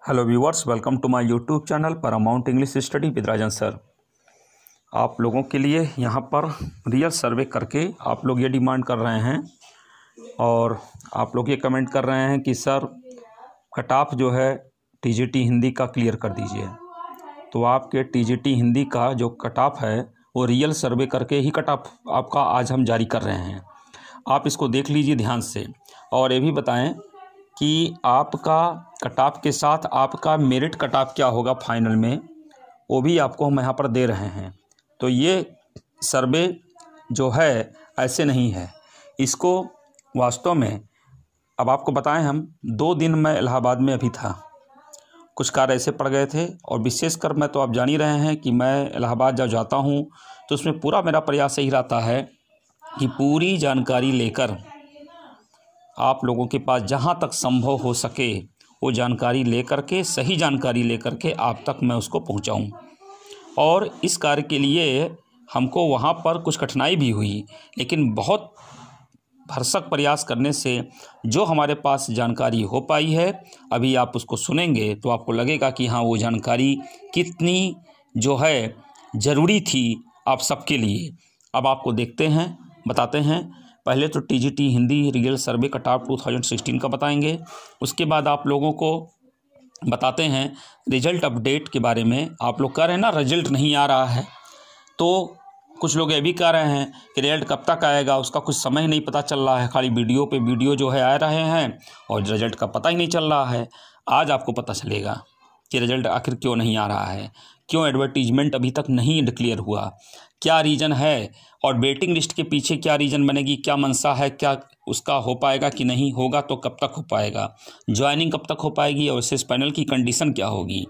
Hello viewers, welcome to my YouTube channel Paramount English study with Rajan sir. आप लोगों के लिए यहाँ पर रियल सर्वे करके आप लोग ये डिमांड कर रहे हैं और आप लोग ये कमेंट कर रहे हैं कि सर कट ऑफ जो है टीजीटी हिंदी का क्लियर कर दीजिए। तो आपके टीजीटी हिंदी का जो कट ऑफ है वो रियल सर्वे करके ही कट ऑफ आपका आज हम जारी कर रहे हैं। आप इसको देख लीजिए ध्यान से और ये भी बताएं कि आपका कट ऑफ के साथ आपका मेरिट कट ऑफ क्या होगा फाइनल में, वो भी आपको हम यहाँ पर दे रहे हैं। तो ये सर्वे जो है ऐसे नहीं है, इसको वास्तव में अब आपको बताएं हम 2 दिन मैं इलाहाबाद में अभी था, कुछ कार्य ऐसे पड़ गए थे और विशेषकर मैं तो आप जान ही रहे हैं कि मैं इलाहाबाद जब जाता हूँ तो उसमें पूरा मेरा प्रयास यही रहता है कि पूरी जानकारी लेकर आप लोगों के पास जहाँ तक संभव हो सके वो जानकारी लेकर के, सही जानकारी लेकर के आप तक मैं उसको पहुँचाऊँ। और इस कार्य के लिए हमको वहाँ पर कुछ कठिनाई भी हुई, लेकिन बहुत भरसक प्रयास करने से जो हमारे पास जानकारी हो पाई है, अभी आप उसको सुनेंगे तो आपको लगेगा कि हाँ वो जानकारी कितनी जो है ज़रूरी थी आप सबके लिए। अब आपको देखते हैं, बताते हैं। पहले तो टीजीटी हिंदी रियल सर्वे कट ऑफ 2016 का बताएंगे, उसके बाद आप लोगों को बताते हैं रिजल्ट अपडेट के बारे में। आप लोग कह रहे हैं ना रिजल्ट नहीं आ रहा है, तो कुछ लोग ये भी कह रहे हैं कि रिजल्ट कब तक आएगा, उसका कुछ समय ही नहीं पता चल रहा है, खाली वीडियो पे वीडियो जो है आ रहे हैं और रिजल्ट का पता ही नहीं चल रहा है। आज आपको पता चलेगा कि रिजल्ट आखिर क्यों नहीं आ रहा है, क्यों एडवर्टीजमेंट अभी तक नहीं डिक्लेयर हुआ, क्या रीज़न है और वेटिंग लिस्ट के पीछे क्या रीज़न बनेगी, क्या मंशा है, क्या उसका हो पाएगा कि नहीं होगा, तो कब तक हो पाएगा, ज्वाइनिंग कब तक हो पाएगी और एसएस पैनल की कंडीशन क्या होगी,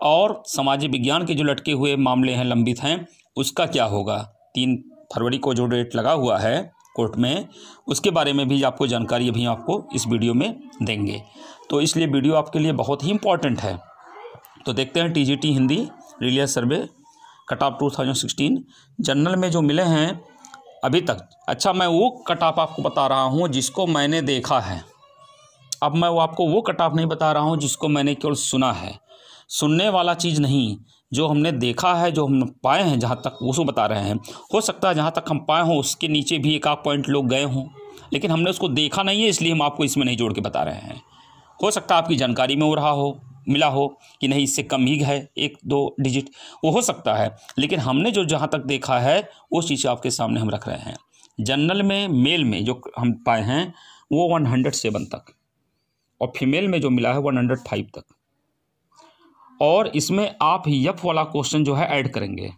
और सामाजिक विज्ञान के जो लटके हुए मामले हैं, लंबित हैं, उसका क्या होगा। 3 फरवरी को जो डेट लगा हुआ है कोर्ट में, उसके बारे में भी आपको जानकारी अभी आपको इस वीडियो में देंगे। तो इसलिए वीडियो आपके लिए बहुत ही इम्पॉर्टेंट है। तो देखते हैं टीजीटी हिंदी रियल सर्वे कट ऑफ 2016 जनरल में जो मिले हैं अभी तक। अच्छा, मैं वो कट ऑफ आपको बता रहा हूँ जिसको मैंने देखा है। अब मैं आपको वो कट ऑफ नहीं बता रहा हूँ जिसको मैंने केवल सुना है, सुनने वाला चीज़ नहीं, जो हमने देखा है, जो हम पाए हैं, जहाँ तक उसको बता रहे हैं। हो सकता है जहाँ तक हम पाए हों उसके नीचे भी एक आध पॉइंट लोग गए हों, लेकिन हमने उसको देखा नहीं है, इसलिए हम आपको इसमें नहीं जोड़ के बता रहे हैं। हो सकता है आपकी जानकारी में हो रहा हो, मिला हो कि नहीं इससे कम ही है 1-2 डिजिट, वो हो सकता है, लेकिन हमने जो जहाँ तक देखा है वो चीज़ आपके सामने हम रख रहे हैं। जनरल में मेल में जो हम पाए हैं वो 107 तक और फीमेल में जो मिला है 105 तक। और इसमें आप यफ वाला क्वेश्चन जो है ऐड करेंगे,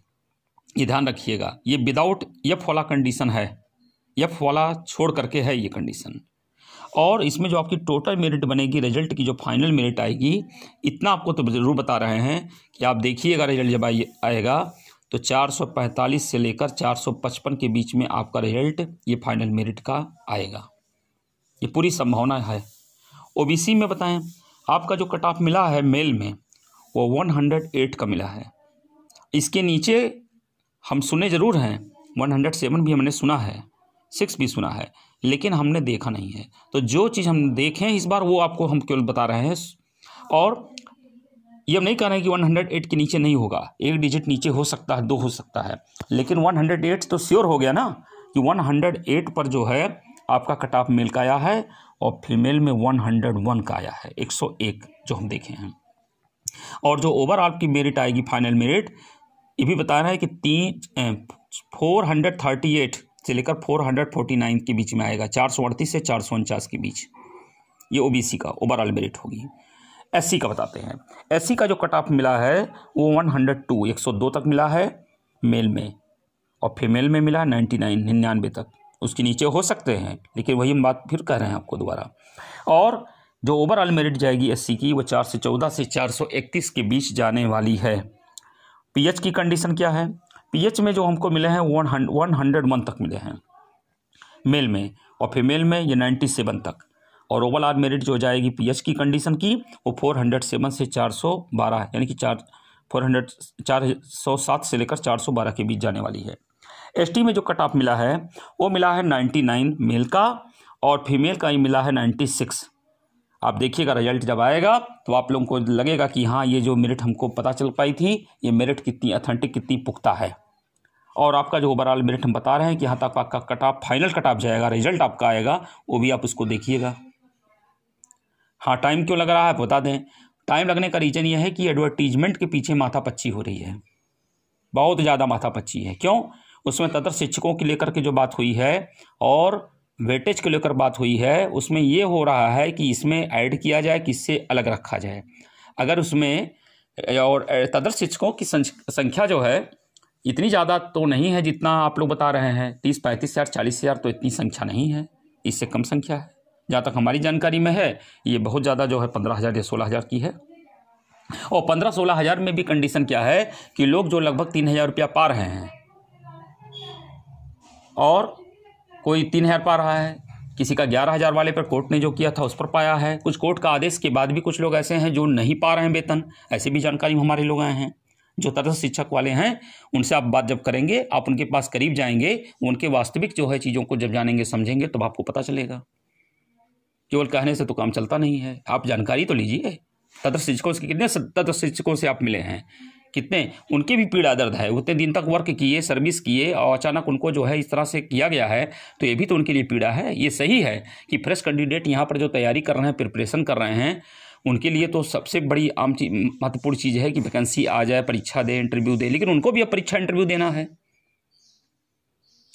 ये ध्यान रखिएगा, ये विदाउट यफ वाला कंडीशन है, यफ वाला छोड़ करके है ये कंडीशन। और इसमें जो आपकी टोटल मेरिट बनेगी, रिजल्ट की जो फाइनल मेरिट आएगी, इतना आपको तो ज़रूर बता रहे हैं कि आप देखिएगा रिजल्ट जब आएगा तो 445 से लेकर 455 के बीच में आपका रिजल्ट ये फाइनल मेरिट का आएगा, ये पूरी संभावना है। ओबीसी में बताएं, आपका जो कट ऑफ मिला है मेल में वो 108 का मिला है। इसके नीचे हम सुने ज़रूर हैं, 107 भी हमने सुना है, 6 भी सुना है, लेकिन हमने देखा नहीं है। तो जो चीज़ हम देखें इस बार वो आपको हम केवल बता रहे हैं। और ये हम नहीं कह रहे हैं कि 108 के नीचे नहीं होगा, 1 डिजिट नीचे हो सकता है, 2 हो सकता है, लेकिन 108 तो श्योर हो गया ना कि 108 पर जो है आपका कट ऑफ मेल का आया है और फीमेल में 101 का आया है, 101 जो हम देखे हैं। और जो ओवरऑल की मेरिट आएगी फाइनल मेरिट, ये भी बता रहा है कि 438 से लेकर 449 के बीच में आएगा, 438 से 449 के बीच, ये ओबीसी का ओवरऑल मेरिट होगी। एससी का बताते हैं, एससी का जो कट ऑफ मिला है वो 102 102 तक मिला है मेल में और फीमेल में मिला 99 तक। उसके नीचे हो सकते हैं, लेकिन वही हम बात फिर कह रहे हैं आपको दोबारा। और जो ओवरऑल मेरिट जाएगी एससी की वो 414 से 431 के बीच जाने वाली है। पीएच की कंडीशन क्या है, पीएच में जो हमको मिले हैं 101 तक मिले हैं मेल में और फीमेल में ये 97 तक। और ओवरऑल मेरिट जो जाएगी पीएच की कंडीशन की वो 407 से 412 यानी कि 407 से लेकर 412 के बीच जाने वाली है। एसटी में जो कट ऑफ मिला है वो मिला है 99 मेल का और फीमेल का ही मिला है 96। आप देखिएगा रिजल्ट जब आएगा तो आप लोगों को लगेगा कि हाँ, ये जो मेरिट हमको पता चल पाई थी, ये मेरिट कितनी अथेंटिक, कितनी पुख्ता है। और आपका जो ओवरऑल मेरिट हम बता रहे हैं कि यहाँ तक आपका cut off, final cut off जाएगा, रिजल्ट आपका आएगा, वो भी आप उसको देखिएगा। हाँ, टाइम क्यों लग रहा है बता दें। टाइम लगने का रीज़न ये है कि एडवर्टीजमेंट के पीछे माथापच्ची हो रही है, बहुत ज़्यादा माथापच्ची है। क्यों? उसमें तदर्थ शिक्षकों के लेकर के जो बात हुई है और वेटेज को लेकर बात हुई है, उसमें ये हो रहा है कि इसमें ऐड किया जाए, किससे अलग रखा जाए। अगर उसमें और तदर्थ शिक्षकों की संख्या जो है इतनी ज़्यादा तो नहीं है जितना आप लोग बता रहे हैं, 30-35 हज़ार 40 हज़ार तो इतनी संख्या नहीं है, इससे कम संख्या है। जहाँ तक हमारी जानकारी में है ये बहुत ज़्यादा जो है 15,000 या 16,000 की है। और 15-16 हज़ार में भी कंडीशन क्या है कि लोग जो लगभग 3,000 रुपया पा रहे हैं, और कोई 3,000 पा रहा है, किसी का 11,000 वाले पर कोर्ट ने जो किया था उस पर पाया है। कुछ कोर्ट का आदेश के बाद भी कुछ लोग ऐसे हैं जो नहीं पा रहे हैं वेतन, ऐसे भी जानकारी हमारे लोग आए हैं। जो तदर्थ शिक्षक वाले हैं उनसे आप बात जब करेंगे, आप उनके पास करीब जाएंगे, उनके वास्तविक जो है चीज़ों को जब जानेंगे समझेंगे तब आपको पता चलेगा। केवल कहने से तो काम चलता नहीं है, आप जानकारी तो लीजिए। तदर्थ शिक्षकों से कितने तदर्थ शिक्षकों से आप मिले हैं, कितने उनकी भी पीड़ा दर्द है, उतने दिन तक वर्क किए, सर्विस किए, और अचानक उनको जो है इस तरह से किया गया है, तो ये भी तो उनके लिए पीड़ा है। ये सही है कि फ्रेश कैंडिडेट यहाँ पर जो तैयारी कर रहे हैं, प्रिपरेशन कर रहे हैं, उनके लिए तो सबसे बड़ी महत्वपूर्ण चीज़ है कि वैकेंसी आ जाए, परीक्षा दे, इंटरव्यू दे, लेकिन उनको भी अब परीक्षा इंटरव्यू देना है,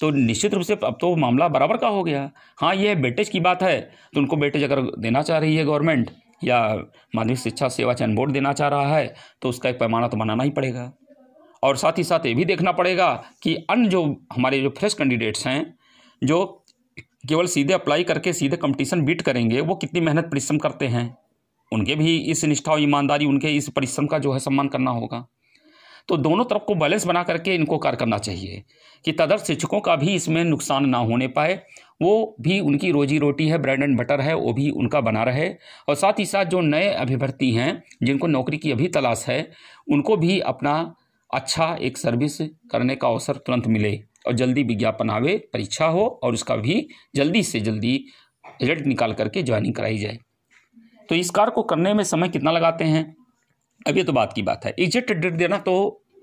तो निश्चित रूप से अब तो मामला बराबर का हो गया। हाँ, ये वेटेज की बात है तो उनको वेटेज अगर देना चाह रही है गवर्नमेंट या माध्यमिक शिक्षा सेवा चयन बोर्ड देना चाह रहा है तो उसका एक पैमाना तो बनाना ही पड़ेगा। और साथ ही साथ ये भी देखना पड़ेगा कि अन्य जो हमारे जो फ्रेश कैंडिडेट्स हैं, जो केवल सीधे अप्लाई करके सीधे कंपटीशन बीट करेंगे, वो कितनी मेहनत परिश्रम करते हैं, उनके भी इस निष्ठा और ईमानदारी, उनके इस परिश्रम का जो है सम्मान करना होगा। तो दोनों तरफ को बैलेंस बना करके इनको कार्य करना चाहिए कि तदर्थ शिक्षकों का भी इसमें नुकसान ना होने पाए, वो भी उनकी रोजी रोटी है, ब्रेड एंड बटर है, वो भी उनका बना रहे। और साथ ही साथ जो नए अभ्यर्थी हैं जिनको नौकरी की अभी तलाश है, उनको भी अपना अच्छा एक सर्विस करने का अवसर तुरंत मिले और जल्दी विज्ञापन आवे, परीक्षा हो और उसका भी जल्दी से जल्दी रिजल्ट निकाल करके ज्वाइनिंग कराई जाए। तो इस कार्य को करने में समय कितना लगाते हैं, अब ये तो बात की बात है। एग्जैक्ट डेट देना तो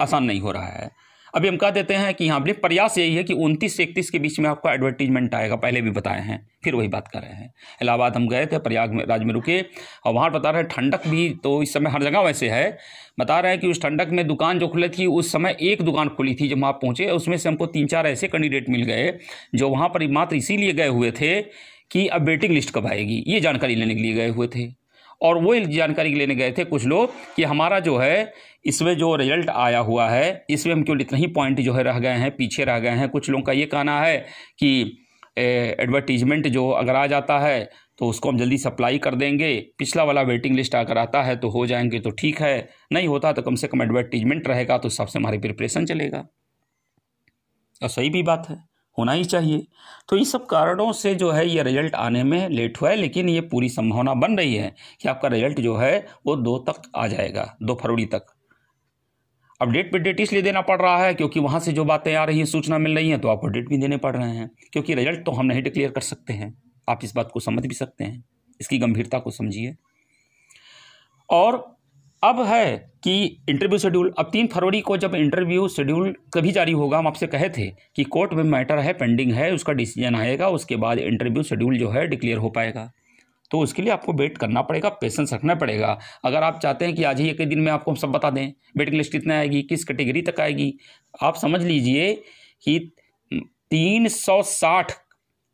आसान नहीं हो रहा है। अभी हम कह देते हैं कि हाँ, प्रयास यही है कि 29 से 31 के बीच में आपका एडवर्टीजमेंट आएगा, पहले भी बताए हैं, फिर वही बात कर रहे हैं। इलाहाबाद हम गए थे, प्रयागराज में रुके, और वहाँ बता रहे हैं ठंडक भी तो इस समय हर जगह वैसे है। बता रहे हैं कि उस ठंडक में दुकान जो खुली थी उस समय एक दुकान खुली थी, जब आप पहुँचे उसमें से हमको 3-4 ऐसे कैंडिडेट मिल गए जो वहाँ पर मात्र इसीलिए गए हुए थे कि अब वेटिंग लिस्ट कब आएगी, ये जानकारी लेने के लिए गए हुए थे। और वो जानकारी लेने गए थे कुछ लोग कि हमारा जो है इसमें जो रिजल्ट आया हुआ है इसमें हम केवल इतना ही पॉइंट जो है रह गए हैं, पीछे रह गए हैं। कुछ लोगों का ये कहना है कि एडवर्टीजमेंट जो अगर आ जाता है तो उसको हम जल्दी सप्लाई कर देंगे, पिछला वाला वेटिंग लिस्ट अगर आता है तो हो जाएंगे तो ठीक है, नहीं होता तो कम से कम एडवर्टीजमेंट रहेगा तो सबसे हमारी प्रिपरेशन चलेगा। और सही भी बात है, होना ही चाहिए। तो इन सब कारणों से जो है ये रिजल्ट आने में लेट हुआ है, लेकिन ये पूरी संभावना बन रही है कि आपका रिजल्ट जो है वो 2 तक आ जाएगा, 2 फरवरी तक। अब डेट पे डेट इसलिए देना पड़ रहा है क्योंकि वहाँ से जो बातें आ रही हैं, सूचना मिल रही हैं, तो आपको डेट भी देने पड़ रहे हैं, क्योंकि रिजल्ट तो हम नहीं डिक्लेयर कर सकते हैं। आप इस बात को समझ भी सकते हैं, इसकी गंभीरता को समझिए। और अब है कि इंटरव्यू शेड्यूल, अब 3 फरवरी को जब इंटरव्यू शेड्यूल कभी जारी होगा, हम आपसे कहे थे कि कोर्ट में मैटर है, पेंडिंग है, उसका डिसीजन आएगा, उसके बाद इंटरव्यू शेड्यूल जो है डिक्लेयर हो पाएगा। तो उसके लिए आपको वेट करना पड़ेगा, पेशेंस रखना पड़ेगा। अगर आप चाहते हैं कि आज ही एक दिन में आपको हम सब बता दें वेटिंग लिस्ट कितना आएगी, किस कैटेगरी तक आएगी, आप समझ लीजिए कि 360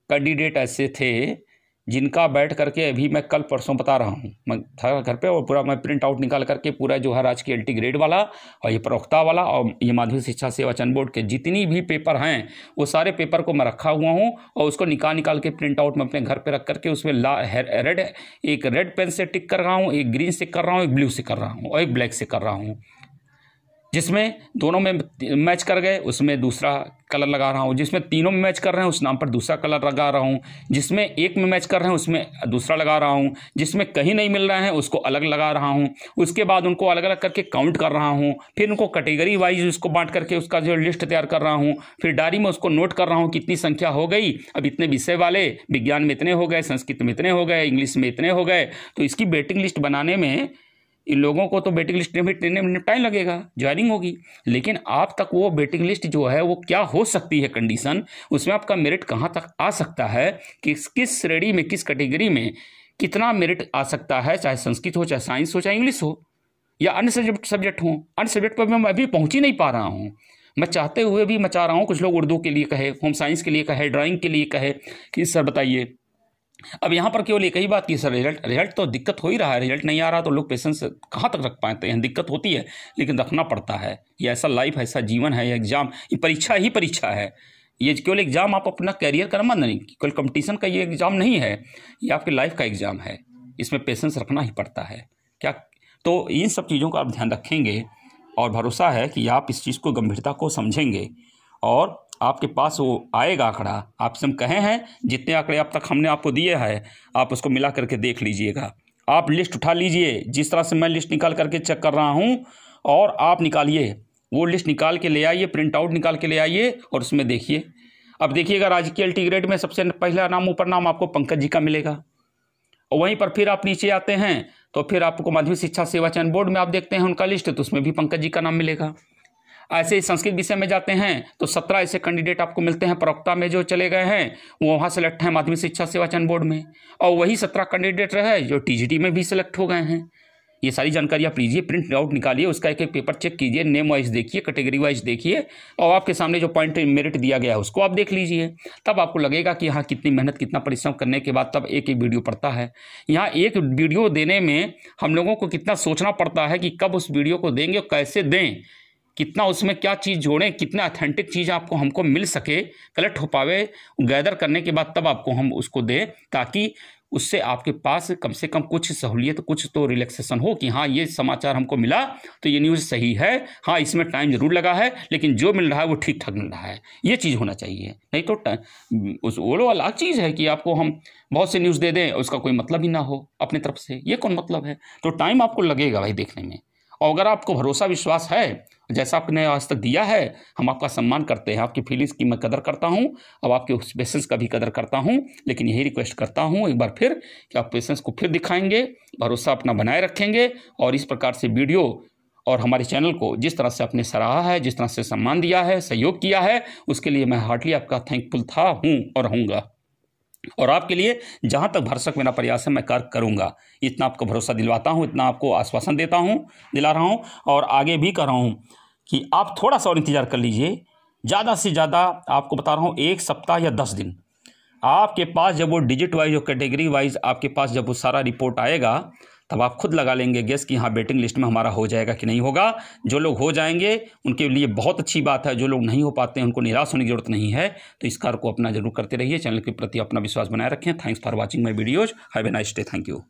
कैंडिडेट ऐसे थे जिनका बैठ करके अभी मैं कल परसों बता रहा हूँ, मैं था घर पे, और पूरा मैं प्रिंट आउट निकाल करके पूरा जो है राजकीय एलटी ग्रेड वाला और ये प्रवक्ता वाला और ये माध्यमिक शिक्षा सेवा चयन बोर्ड के जितनी भी पेपर हैं वो सारे पेपर को मैं रखा हुआ हूँ, और उसको निकाल के प्रिंट आउट में अपने घर पे रख करके उसमें एक रेड पेन से टिक कर रहा हूँ, एक ग्रीन से कर रहा हूँ, एक ब्लू से कर रहा हूँ और एक ब्लैक से कर रहा हूँ। जिसमें दोनों में मैच कर गए उसमें दूसरा कलर लगा रहा हूँ, जिसमें तीनों में मैच कर रहे हैं उस नाम पर दूसरा कलर लगा रहा हूँ, जिसमें एक में मैच कर रहे हैं उसमें दूसरा लगा रहा हूँ, जिसमें कहीं नहीं मिल रहे हैं उसको अलग लगा रहा हूँ। उसके बाद उनको अलग अलग करके काउंट कर रहा हूँ, फिर उनको कैटेगरी वाइज उसको बांट करके उसका जो लिस्ट तैयार कर रहा हूँ, फिर डायरी में उसको नोट कर रहा हूँ कितनी संख्या हो गई। अब इतने विषय वाले, विज्ञान में इतने हो गए, संस्कृत में इतने हो गए, इंग्लिश में इतने हो गए। तो इसकी वेटिंग लिस्ट बनाने में इन लोगों को तो वेटिंग लिस्ट में टाइम लगेगा, ज्वाइनिंग होगी, लेकिन आप तक वो वेटिंग लिस्ट जो है वो क्या हो सकती है कंडीशन, उसमें आपका मेरिट कहाँ तक आ सकता है, किस श्रेणी में, किस कैटेगरी में कितना मेरिट आ सकता है, चाहे संस्कृत हो, चाहे साइंस हो, चाहे इंग्लिश हो, या अन्य सब्जेक्ट हो। अन्य सब्जेक्ट पर मैं अभी पहुँच ही नहीं पा रहा हूँ, मैं चाहते हुए भी मचा रहा हूँ। कुछ लोग उर्दू के लिए कहे, होम साइंस के लिए कहे, ड्राइंग के लिए कहे कि सर बताइए। अब यहाँ पर केवल एक ही बात की सर रिजल्ट तो दिक्कत हो ही रहा है, रिजल्ट नहीं आ रहा तो लोग पेशेंस कहाँ तक रख पाते हैं। दिक्कत होती है लेकिन रखना पड़ता है, ये ऐसा लाइफ है, ऐसा जीवन है, ये एग्ज़ाम, ये परीक्षा ही परीक्षा है। ये केवल एग्ज़ाम आप अपना कैरियर का नंबर नहीं, केवल कंपटीशन का ये एग्ज़ाम नहीं है, ये आपकी लाइफ का एग्ज़ाम है। इसमें पेशेंस रखना ही पड़ता है क्या। तो इन सब चीज़ों का आप ध्यान रखेंगे और भरोसा है कि आप इस चीज़ को गंभीरता को समझेंगे और आपके पास वो आएगा आंकड़ा। आपसे हम कहे हैं जितने आंकड़े अब तक हमने आपको दिए हैं आप उसको मिला करके देख लीजिएगा। आप लिस्ट उठा लीजिए, जिस तरह से मैं लिस्ट निकाल करके चेक कर रहा हूँ, और आप निकालिए, वो लिस्ट निकाल के ले आइए, प्रिंट आउट निकाल के ले आइए और उसमें देखिए। अब देखिएगा राजकीय LT ग्रेड में सबसे पहला नाम, ऊपर नाम आपको पंकज जी का मिलेगा, और वहीं पर फिर आप नीचे आते हैं तो फिर आपको माध्यमिक शिक्षा सेवा चयन बोर्ड में आप देखते हैं उनका लिस्ट, तो उसमें भी पंकज जी का नाम मिलेगा। ऐसे ही संस्कृत विषय में जाते हैं तो 17 ऐसे कैंडिडेट आपको मिलते हैं प्रवक्ता में जो चले गए हैं, वो वहाँ सेलेक्ट हैं माध्यमिक शिक्षा सेवा चयन बोर्ड में, और वही 17 कैंडिडेट रहे जो TGT में भी सिलेक्ट हो गए हैं। ये सारी जानकारी आप लीजिए, प्रिंट आउट निकालिए, उसका एक एक पेपर चेक कीजिए, नेम वाइज देखिए, कैटेगरी वाइज देखिए, और आपके सामने जो पॉइंट मेरिट दिया गया है उसको आप देख लीजिए। तब आपको लगेगा कि हाँ कितनी मेहनत, कितना परिश्रम करने के बाद तब एक एक वीडियो पड़ता है। यहाँ एक वीडियो देने में हम लोगों को कितना सोचना पड़ता है कि कब उस वीडियो को देंगे और कैसे दें, कितना उसमें क्या चीज़ जोड़ें, कितना ऑथेंटिक चीज़ आपको हमको मिल सके, कलेक्ट हो पावे, गैदर करने के बाद तब आपको हम उसको दें, ताकि उससे आपके पास कम से कम कुछ सहूलियत, कुछ तो रिलैक्सेशन हो कि हाँ ये समाचार हमको मिला तो ये न्यूज़ सही है, हाँ इसमें टाइम ज़रूर लगा है लेकिन जो मिल रहा है वो ठीक ठाक मिल रहा है, ये चीज़ होना चाहिए। नहीं तो वो अलग चीज़ है कि आपको हम बहुत से न्यूज़ दे दें उसका कोई मतलब ही ना हो अपनी तरफ से, ये कौन मतलब है। तो टाइम आपको लगेगा भाई देखने में, और अगर आपको भरोसा विश्वास है जैसा आपने आज तक दिया है, हम आपका सम्मान करते हैं, आपकी फीलिंग्स की मैं कदर करता हूं, अब आपके उस पेशेंस का भी कदर करता हूं, लेकिन यही रिक्वेस्ट करता हूं एक बार फिर कि आप पेशेंस को फिर दिखाएंगे, भरोसा अपना बनाए रखेंगे, और इस प्रकार से वीडियो और हमारे चैनल को जिस तरह से आपने सराहा है, जिस तरह से सम्मान दिया है, सहयोग किया है, उसके लिए मैं हार्टली आपका थैंकफुल था, हूँ और रहूँगा, और आपके लिए जहाँ तक भरसक मेरा प्रयास है मैं कार्य करूँगा। इतना आपको भरोसा दिलवाता हूँ, इतना आपको आश्वासन देता हूँ, दिला रहा हूँ, और आगे भी कर रहा हूँ कि आप थोड़ा सा और इंतज़ार कर लीजिए। ज़्यादा से ज़्यादा आपको बता रहा हूँ 1 सप्ताह या 10 दिन आपके पास, जब वो डिजिट वाइज और कैटेगरी वाइज आपके पास जब वो सारा रिपोर्ट आएगा तब आप खुद लगा लेंगे गेस कि हाँ वेटिंग लिस्ट में हमारा हो जाएगा कि नहीं होगा। जो लोग हो जाएंगे उनके लिए बहुत अच्छी बात है, जो लोग नहीं हो पाते हैं उनको निराश होने की जरूरत नहीं है। तो इस कार्य को अपना जरूर करते रहिए, चैनल के प्रति अपना विश्वास बनाए रखें। Thanks for watching my videos, have a nice day, thank you.